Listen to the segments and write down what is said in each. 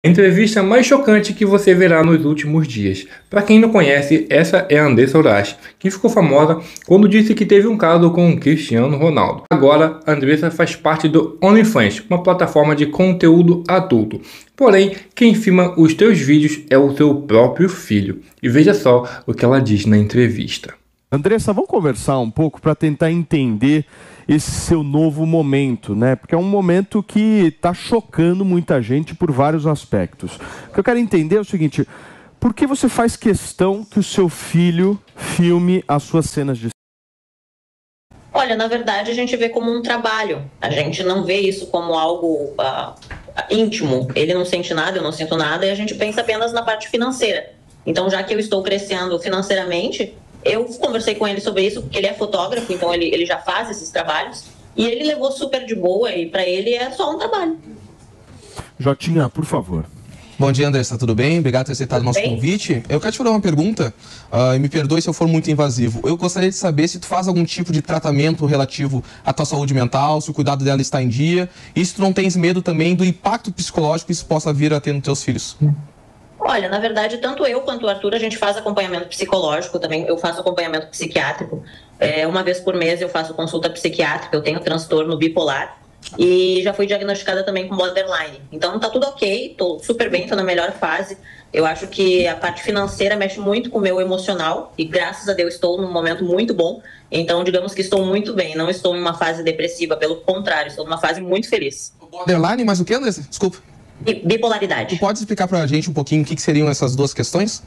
A entrevista mais chocante que você verá nos últimos dias. Para quem não conhece, essa é a Andressa Urach, que ficou famosa quando disse que teve um caso com o Cristiano Ronaldo. Agora, a Andressa faz parte do OnlyFans, uma plataforma de conteúdo adulto. Porém, quem filma os teus vídeos é o seu próprio filho. E veja só o que ela diz na entrevista. Andressa, vamos conversar um pouco para tentar entender esse seu novo momento, né? Porque é um momento que está chocando muita gente por vários aspectos. O que eu quero entender é o seguinte: por que você faz questão que o seu filho filme as suas cenas de... Olha, na verdade, a gente vê como um trabalho. A gente não vê isso como algo íntimo. Ele não sente nada, eu não sinto nada, e a gente pensa apenas na parte financeira. Então, já que eu estou crescendo financeiramente, eu conversei com ele sobre isso, porque ele é fotógrafo, então ele já faz esses trabalhos, e ele levou super de boa, e para ele é só um trabalho. Jotinha, por favor. Bom dia, Andressa, tudo bem? Obrigado por ter aceitado o nosso convite. Eu quero te fazer uma pergunta, e me perdoe se eu for muito invasivo. Eu gostaria de saber se tu faz algum tipo de tratamento relativo à tua saúde mental, se o cuidado dela está em dia, e se tu não tens medo também do impacto psicológico que isso possa vir a ter nos teus filhos. Olha, na verdade, tanto eu quanto o Arthur, a gente faz acompanhamento psicológico também, eu faço acompanhamento psiquiátrico. Uma vez por mês eu faço consulta psiquiátrica, eu tenho transtorno bipolar e já fui diagnosticada também com borderline. Então tá tudo ok, tô super bem, tô na melhor fase. Eu acho que a parte financeira mexe muito com o meu emocional e graças a Deus estou num momento muito bom. Então, digamos que estou muito bem, não estou em uma fase depressiva, pelo contrário, estou numa fase muito feliz. Borderline, mas o que, Andressa? Desculpa. Bipolaridade. Tu pode explicar pra gente um pouquinho o que seriam essas duas questões?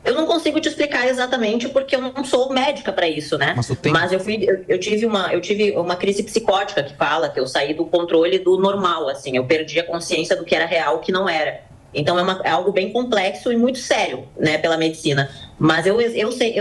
Eu não consigo te explicar exatamente porque eu não sou médica para isso, né? Mas eu tive uma crise psicótica que fala que eu saí do controle do normal, assim, eu perdi a consciência do que era real, o que não era. Então é algo bem complexo e muito sério, né, pela medicina. Mas eu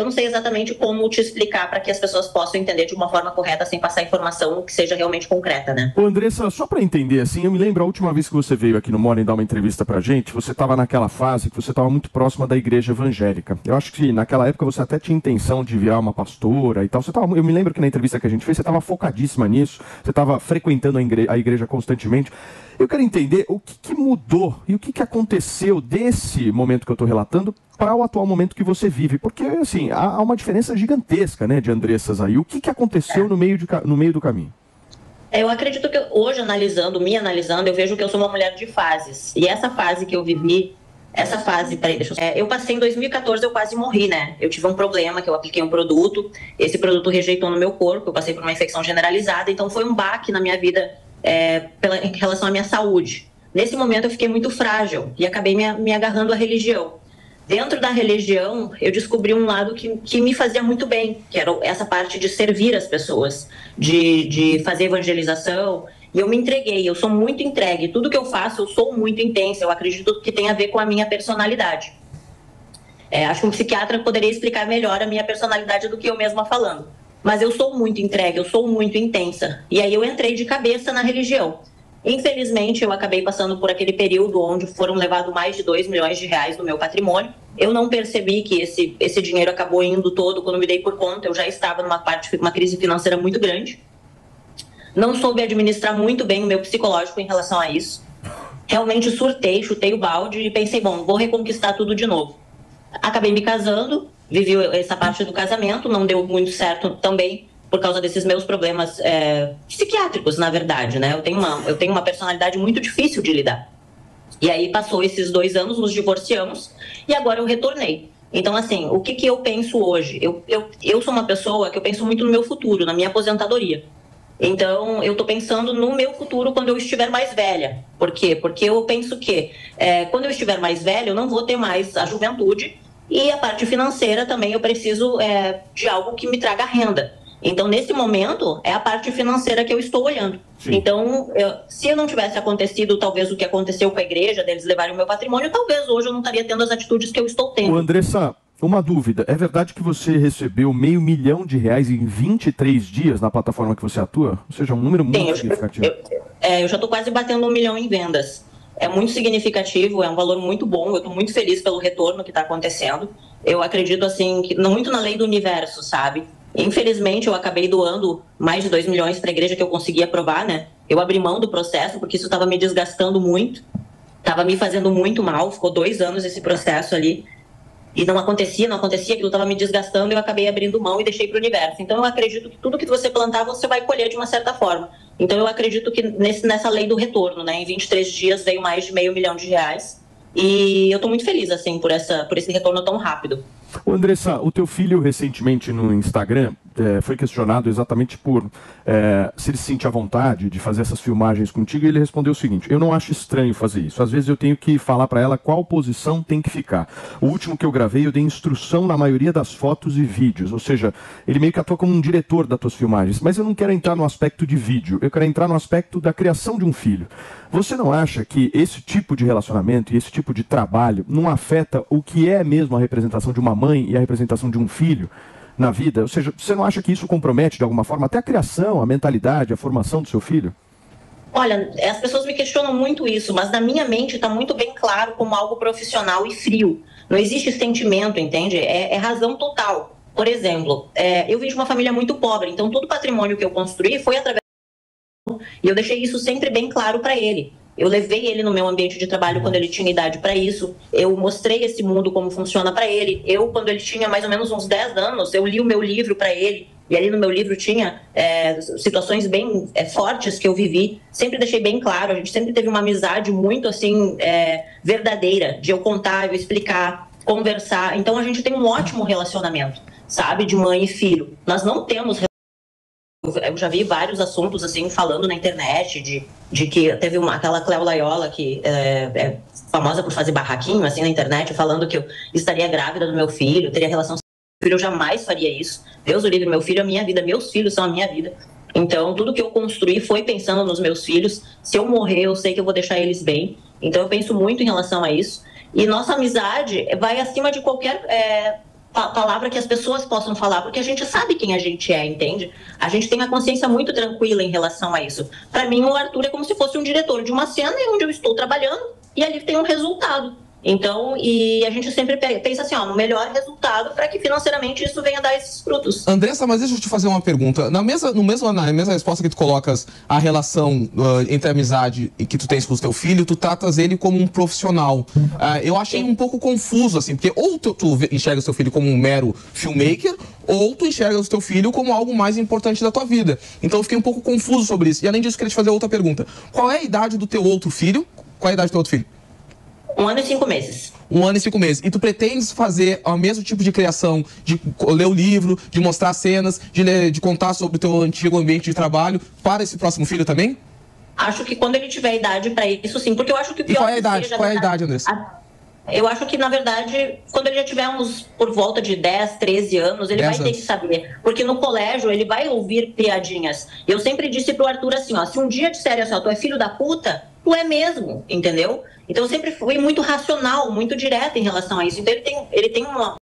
não sei exatamente como te explicar para que as pessoas possam entender de uma forma correta, sem passar informação que seja realmente concreta, né? Ô, Andressa, só para entender, assim, eu me lembro a última vez que você veio aqui no Morning dar uma entrevista pra gente, você estava naquela fase que você estava muito próxima da igreja evangélica. Eu acho que naquela época você até tinha intenção de virar uma pastora e tal. Eu me lembro que na entrevista que a gente fez, você estava focadíssima nisso, você estava frequentando a igreja constantemente. Eu quero entender o que mudou e o que aconteceu desse momento que eu estou relatando para o atual momento que você vive. Porque, assim, há uma diferença gigantesca, né, de Andressas aí. O que aconteceu no meio do caminho? Eu acredito que hoje, me analisando, eu vejo que eu sou uma mulher de fases. E essa fase que eu vivi, eu passei em 2014, eu quase morri, né? Eu tive um problema, que eu apliquei um produto, esse produto rejeitou no meu corpo, eu passei por uma infecção generalizada, então foi um baque na minha vida em relação à minha saúde. Nesse momento eu fiquei muito frágil e acabei me agarrando à religião. Dentro da religião, eu descobri um lado que me fazia muito bem, que era essa parte de servir as pessoas, de fazer evangelização. E eu me entreguei, eu sou muito entregue. Tudo que eu faço, eu sou muito intensa. Eu acredito que tem a ver com a minha personalidade. Acho que um psiquiatra poderia explicar melhor a minha personalidade do que eu mesma falando. Mas eu sou muito entregue, eu sou muito intensa. E aí eu entrei de cabeça na religião. Infelizmente, eu acabei passando por aquele período onde foram levados mais de 2 milhões de reais do meu patrimônio. Eu não percebi que esse dinheiro acabou indo todo quando me dei por conta. Eu já estava numa crise financeira muito grande. Não soube administrar muito bem o meu psicológico em relação a isso. Realmente surtei, chutei o balde e pensei, bom, vou reconquistar tudo de novo. Acabei me casando, vivi essa parte do casamento, não deu muito certo também, por causa desses meus problemas psiquiátricos, na verdade, né? Eu tenho uma personalidade muito difícil de lidar. E aí passou esses 2 anos, nos divorciamos e agora eu retornei. Então, assim, o que eu penso hoje? Eu sou uma pessoa que eu penso muito no meu futuro, na minha aposentadoria. Então, eu estou pensando no meu futuro quando eu estiver mais velha. Por quê? Porque eu penso que quando eu estiver mais velha, eu não vou ter mais a juventude e a parte financeira também eu preciso de algo que me traga renda. Então, nesse momento, é a parte financeira que eu estou olhando. Sim. Então, se não tivesse acontecido, talvez, o que aconteceu com a igreja, deles levarem o meu patrimônio, talvez hoje eu não estaria tendo as atitudes que eu estou tendo. Ô, Andressa, uma dúvida. É verdade que você recebeu R$500 mil em 23 dias na plataforma que você atua? Ou seja, um número muito significativo. Eu já estou quase batendo 1 milhão em vendas. É muito significativo, é um valor muito bom. Eu estou muito feliz pelo retorno que está acontecendo. Eu acredito, assim, que muito na lei do universo, sabe? Infelizmente, eu acabei doando mais de 2 milhões para a igreja que eu consegui aprovar, né? Eu abri mão do processo porque isso estava me desgastando muito. Tava me fazendo muito mal, ficou 2 anos esse processo ali. E não acontecia, aquilo estava me desgastando e eu acabei abrindo mão e deixei para o universo. Então eu acredito que tudo que você plantar, você vai colher de uma certa forma. Então eu acredito que nessa lei do retorno, né? Em 23 dias veio mais de R$500 mil. E eu estou muito feliz, assim, por esse retorno tão rápido. Ô Andressa, o teu filho recentemente no Instagram foi questionado exatamente por se ele se sente à vontade de fazer essas filmagens contigo, e ele respondeu o seguinte: eu não acho estranho fazer isso, às vezes eu tenho que falar para ela qual posição tem que ficar. O último que eu gravei eu dei instrução na maioria das fotos e vídeos, ou seja, ele meio que atua como um diretor das tuas filmagens, mas eu não quero entrar no aspecto de vídeo, eu quero entrar no aspecto da criação de um filho. Você não acha que esse tipo de relacionamento e esse tipo de trabalho não afeta o que é mesmo a representação de uma mãe e a representação de um filho na vida? Ou seja, você não acha que isso compromete de alguma forma até a criação, a mentalidade, a formação do seu filho? Olha, as pessoas me questionam muito isso, mas na minha mente está muito bem claro como algo profissional e frio. Não existe sentimento, entende? É razão total. Por exemplo, eu vim de uma família muito pobre, então todo o patrimônio que eu construí foi através e eu deixei isso sempre bem claro para ele. Eu levei ele no meu ambiente de trabalho quando ele tinha idade para isso. Eu mostrei esse mundo como funciona para ele. Eu, quando ele tinha mais ou menos uns 10 anos, eu li o meu livro para ele. E ali no meu livro tinha situações bem fortes que eu vivi. Sempre deixei bem claro. A gente sempre teve uma amizade muito assim verdadeira, de eu contar, eu explicar, conversar. Então a gente tem um ótimo relacionamento, sabe, de mãe e filho. Nós não temos. Eu já vi vários assuntos assim falando na internet de que teve aquela Cléo Laiola que é famosa por fazer barraquinho assim na internet, falando que eu estaria grávida do meu filho, teria relação com meu filho. Eu jamais faria isso. Deus o livre, meu filho é a minha vida, meus filhos são a minha vida. Então tudo que eu construí foi pensando nos meus filhos. Se eu morrer, eu sei que eu vou deixar eles bem. Então eu penso muito em relação a isso. E nossa amizade vai acima de qualquer palavra que as pessoas possam falar, porque a gente sabe quem a gente é, entende? A gente tem a consciência muito tranquila em relação a isso. Para mim, o Arthur é como se fosse um diretor de uma cena onde eu estou trabalhando e ali tem um resultado. Então, e a gente sempre pensa assim, no melhor resultado para que financeiramente isso venha a dar esses frutos. Andressa, mas deixa eu te fazer uma pergunta. Na mesma resposta que tu colocas a relação entre a amizade e que tu tens com o teu filho, tu tratas ele como um profissional. Eu achei um pouco confuso, assim, porque ou tu enxerga o teu filho como um mero filmmaker, ou tu enxerga o teu filho como algo mais importante da tua vida. Então eu fiquei um pouco confuso sobre isso. E além disso, eu queria te fazer outra pergunta. Qual é a idade do teu outro filho? Qual é a idade do teu outro filho? 1 ano e 5 meses. 1 ano e 5 meses. E tu pretendes fazer o mesmo tipo de criação, de ler o livro, de mostrar cenas, de contar sobre o teu antigo ambiente de trabalho para esse próximo filho também? Acho que quando ele tiver idade para isso, sim. Porque eu acho que o pior... E qual é a idade? Qual é a idade, Andressa? Eu acho que, na verdade, quando ele já tiver por volta de 10, 13 anos, ele vai ter que saber. Porque no colégio, ele vai ouvir piadinhas. Eu sempre disse pro Arthur assim, se um dia disserem assim, tu é filho da puta, tu é mesmo, entendeu? Então eu sempre fui muito racional, muito direta em relação a isso. Então ele tem uma